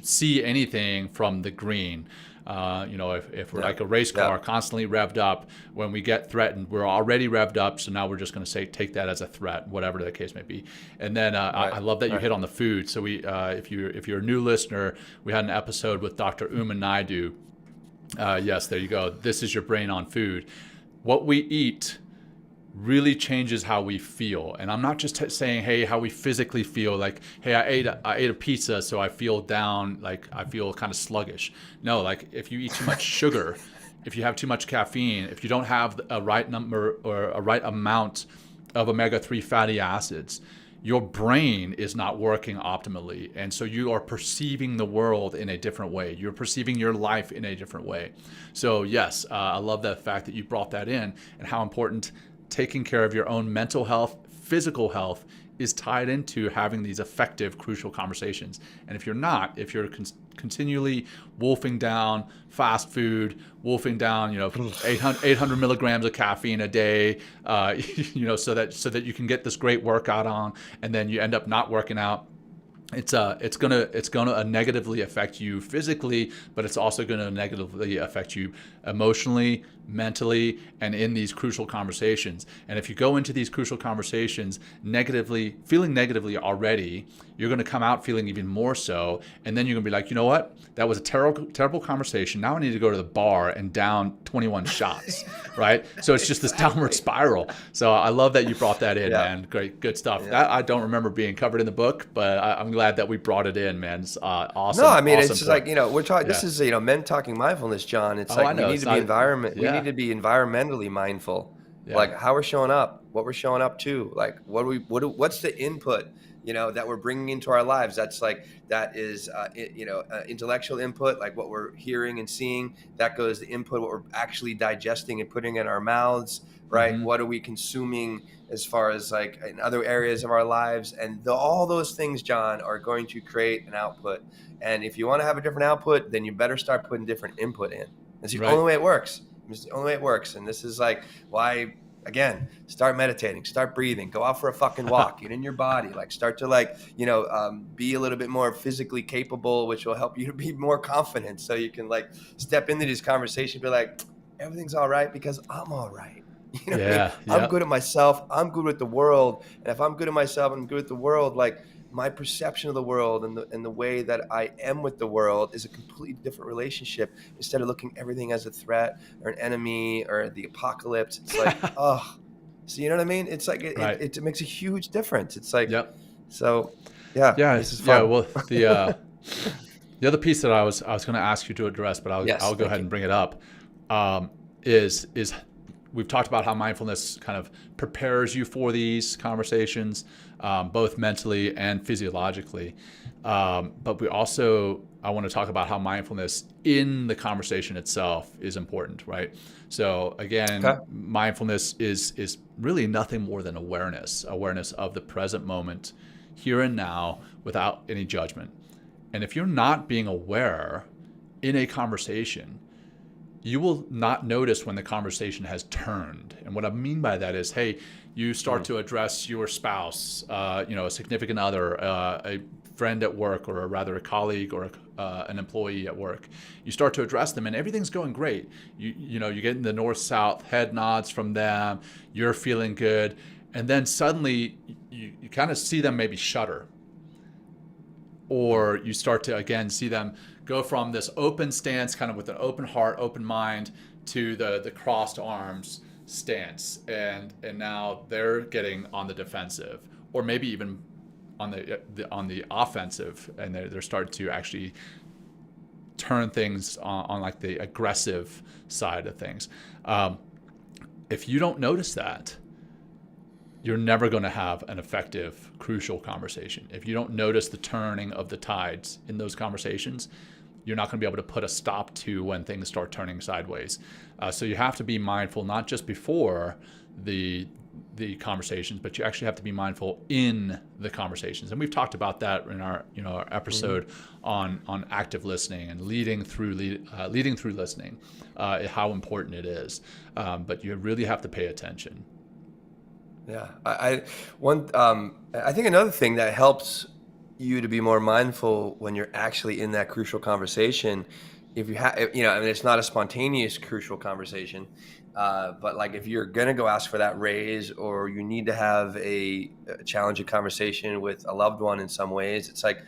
see anything from the green. If we're Yeah, like a race yeah, car constantly revved up, when we get threatened, we're already revved up. So now we're just going to say, take that as a threat, whatever the case may be. And then I right, love that you right. hit on the food. So if you're a new listener, we had an episode with Dr. Uma Naidu. Yes, there you go. This is your brain on food. What we eat really changes how we feel. And I'm not just saying, hey, how we physically feel, like, hey, I ate a pizza, so I feel down, like I feel kind of sluggish. No, like if you eat too much sugar, if you have too much caffeine, if you don't have a right number or a right amount of omega-3 fatty acids, your brain is not working optimally. And so you are perceiving the world in a different way. You're perceiving your life in a different way. So yes, I love the fact that you brought that in, and how important taking care of your own mental health, physical health is tied into having these effective, crucial conversations. And if you're continually wolfing down fast food, wolfing down, 800 milligrams of caffeine a day, so that you can get this great workout on, and then you end up not working out, it's gonna negatively affect you physically, but it's also gonna negatively affect you emotionally, mentally, and in these crucial conversations. And if you go into these crucial conversations feeling negatively already, you're gonna come out feeling even more so. And then you're gonna be like, you know what? That was a terrible conversation. Now I need to go to the bar and down 21 shots, right? So it's just this downward spiral. So I love that you brought that in, Yeah, man. Great, good stuff. yeah. That I don't remember being covered in the book, but I'm glad that we brought it in, man. It's No, awesome, I mean it's awesome just point. like we're talking. This Yeah. is men talking mindfulness, John. It's Oh, like I we know. need It's to be not. environment. We Yeah. need to be environmentally mindful, Yeah. like how we're showing up, what we're showing up to, like what's the input that we're bringing into our lives. That is intellectual input, like what we're hearing and seeing. That goes the input, what we're actually digesting and putting in our mouths, right? Mm-hmm. What are we consuming as far as like in other areas of our lives, and all those things, John, are going to create an output. And if you want to have a different output, then you better start putting different input in. It's the Right. only way it works. It's the only way it works. And this is like why, again, start meditating, start breathing, go out for a fucking walk, get in your body, like start to be a little bit more physically capable, which will help you to be more confident. So you can like step into this conversation, be like, everything's all right because I'm all right. You know what I mean? Yeah. I'm Yeah. good at myself. I'm good with the world. And if I'm good at myself, I'm good with the world. Like my perception of the world and the way that I am with the world is a completely different relationship. Instead of looking everything as a threat or an enemy or the apocalypse, it's like, oh, so you know what I mean? It's like Right. it makes a huge difference. It's like, Yep. so yeah, Yeah. this is Yeah. fun. Well, the other piece that I was going to ask you to address, but Yes, I'll go thank ahead you. and bring it up. Is we've talked about how mindfulness kind of prepares you for these conversations, both mentally and physiologically. But I want to talk about how mindfulness in the conversation itself is important, right? So again, Okay. mindfulness is really nothing more than awareness of the present moment, here and now, without any judgment. And if you're not being aware in a conversation, you will not notice when the conversation has turned. And what I mean by that is, hey, you start to address your spouse, a significant other, a friend at work, or rather a colleague or an employee at work. You start to address them and everything's going great. You're getting the north-south head nods from them. You're feeling good. And then suddenly you kind of see them maybe shudder. Or you start to, again, see them go from this open stance, kind of with an open heart, open mind, to the crossed arms stance. And now they're getting on the defensive, or maybe even on the offensive, and they're starting to actually turn things on like the aggressive side of things. If you don't notice that, you're never going to have an effective, crucial conversation. If you don't notice the turning of the tides in those conversations, you're not going to be able to put a stop to when things start turning sideways. So you have to be mindful, not just before the the conversations, but you actually have to be mindful in the conversations. And we've talked about that in our our episode on active listening and leading through listening, how important it is. But you really have to pay attention. Yeah, I think another thing that helps you to be more mindful when you're actually in that crucial conversation, if you have, I mean, it's not a spontaneous crucial conversation, but like if you're gonna go ask for that raise, or you need to have a challenging conversation with a loved one in some ways, it's like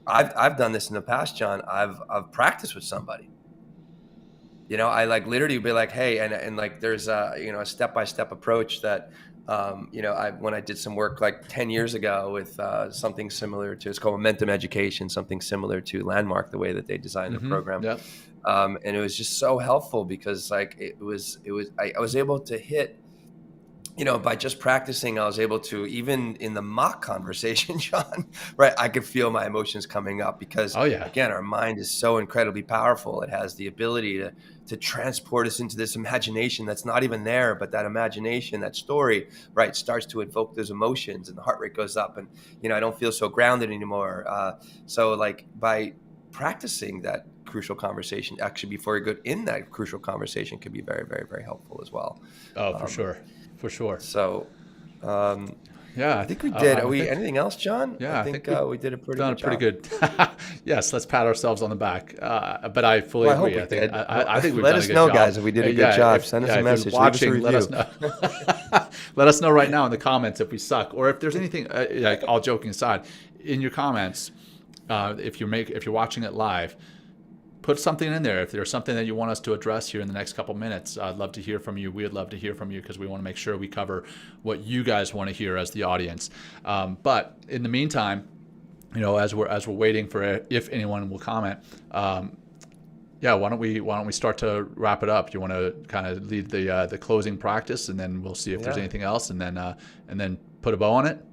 I've done this in the past, John. I've practiced with somebody. I like literally be like, hey, and like there's a step-by-step approach that when I did some work like 10 years ago with something similar to, it's called Momentum Education, something similar to Landmark, the way that they designed the program. Yeah. And it was just so helpful because like I was able to hit, by just practicing, I was able to, even in the mock conversation, John, right, I could feel my emotions coming up because, again, our mind is so incredibly powerful. It has the ability to transport us into this imagination that's not even there, but that imagination, that story, right, starts to invoke those emotions, and the heart rate goes up, and, I don't feel so grounded anymore. So like by practicing that crucial conversation, actually before you go in that crucial conversation, could be very, very, very helpful as well. Oh, for sure. For sure. So, yeah, I think we did. Anything else, John? Yeah, I think we did a pretty good job. Yes, let's pat ourselves on the back. But I fully agree. I think we've let done us a good know, job. guys, if we did a good job. Send us a message. Watching, leave us a let review. us know. Let us know right now in the comments if we suck, or if there's anything. Like, all joking aside, in your comments, if you're watching it live, put something in there. If there's something that you want us to address here in the next couple minutes, I'd love to hear from you. We'd love to hear from you because we want to make sure we cover what you guys want to hear as the audience. But in the meantime, as we're waiting for if anyone will comment, why don't we start to wrap it up? You want to kind of lead the closing practice, and then we'll see if there's anything else, and then put a bow on it.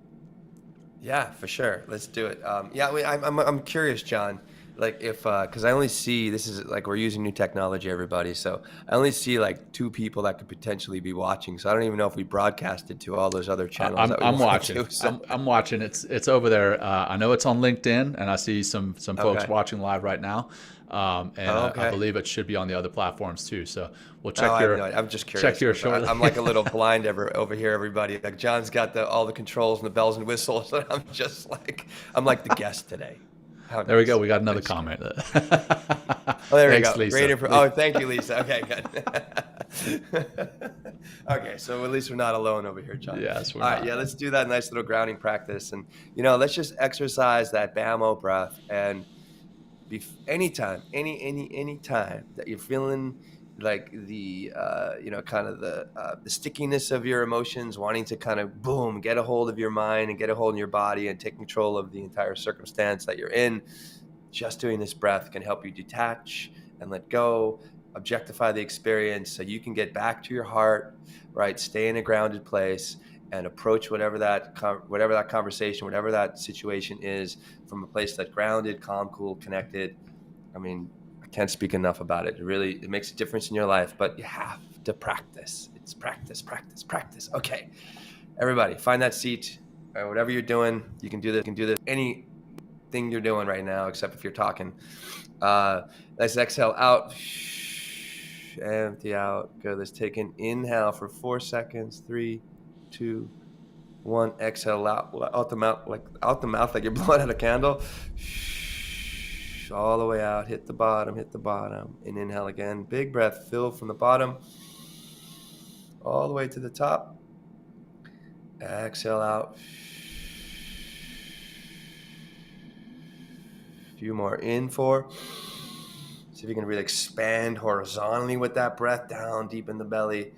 Yeah, for sure. Let's do it. I'm curious, John. Like if, because I only see, this is like, we're using new technology, everybody. So I only see like 2 people that could potentially be watching. So I don't even know if we broadcasted to all those other channels. I'm watching. I'm watching. It's over there. I know it's on LinkedIn, and I see some folks watching live right now. I believe it should be on the other platforms too. So we'll check I'm just curious. Check here shortly. I'm like a little blind over here, everybody. Like John's got all the controls and the bells and whistles, and I'm just like, I'm like the guest today. There we go. We got another comment. There we Thanks, go. Lisa. Thank you, Lisa. Okay, good. Okay, so at least we're not alone over here, John. Yes, we're All not. right, let's do that nice little grounding practice, and let's just exercise that BAMO breath, and anytime, any time that you're feeling like the kind of the stickiness of your emotions, wanting to kind of get a hold of your mind and get a hold of your body and take control of the entire circumstance that you're in, just doing this breath can help you detach and let go, objectify the experience, so you can get back to your heart, right? Stay in a grounded place and approach whatever that conversation, whatever that situation is, from a place that's grounded, calm, cool, connected. I mean, I can't speak enough about it. It makes a difference in your life, but you have to practice. It's practice. Okay, everybody, find that seat. All right, whatever you're doing, you can do this. Anything you're doing right now, except if you're talking. Let's exhale out. Empty out. Good. Let's take an inhale for 4 seconds. 3, 2, 1. Exhale out the mouth, like you're blowing out a candle. All the way out. Hit the bottom. And inhale again. Big breath. Fill from the bottom all the way to the top. Exhale out. A few more. In 4. See if you can really expand horizontally with that breath, down deep in the belly.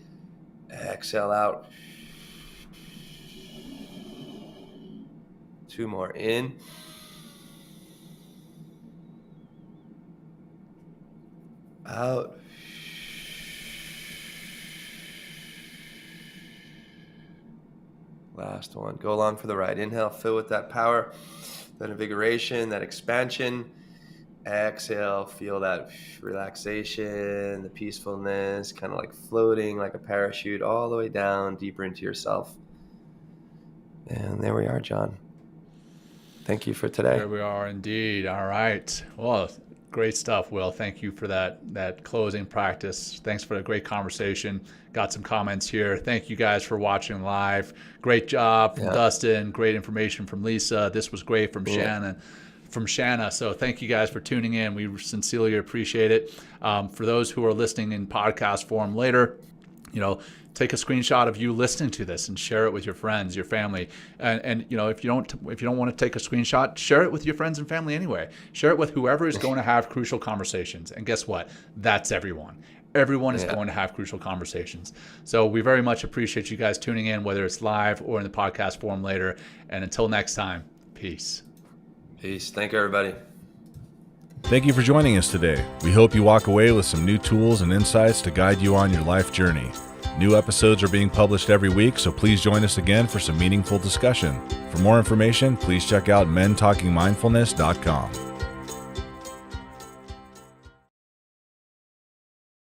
Exhale out. 2 more. In. Out. Last one. Go along for the ride. Inhale, fill with that power, that invigoration, that expansion. Exhale, feel that relaxation, the peacefulness, kind of like floating like a parachute all the way down, deeper into yourself. And there we are, John. Thank you for today. There we are indeed. All right. Well, great stuff, Will. Thank you for that closing practice. Thanks for a great conversation. Got some comments here. Thank you guys for watching live. Great job from Dustin. Great information from Lisa. This was great from Shanna. So thank you guys for tuning in. We sincerely appreciate it. For those who are listening in podcast form later, take a screenshot of you listening to this and share it with your friends, your family. And if you don't want to take a screenshot, share it with your friends and family anyway. Share it with whoever is going to have crucial conversations. And guess what? That's everyone. Everyone is going to have crucial conversations. So we very much appreciate you guys tuning in, whether it's live or in the podcast form later. And until next time, peace. Peace. Thank you, everybody. Thank you for joining us today. We hope you walk away with some new tools and insights to guide you on your life journey. New episodes are being published every week, so please join us again for some meaningful discussion. For more information, please check out mentalkingmindfulness.com.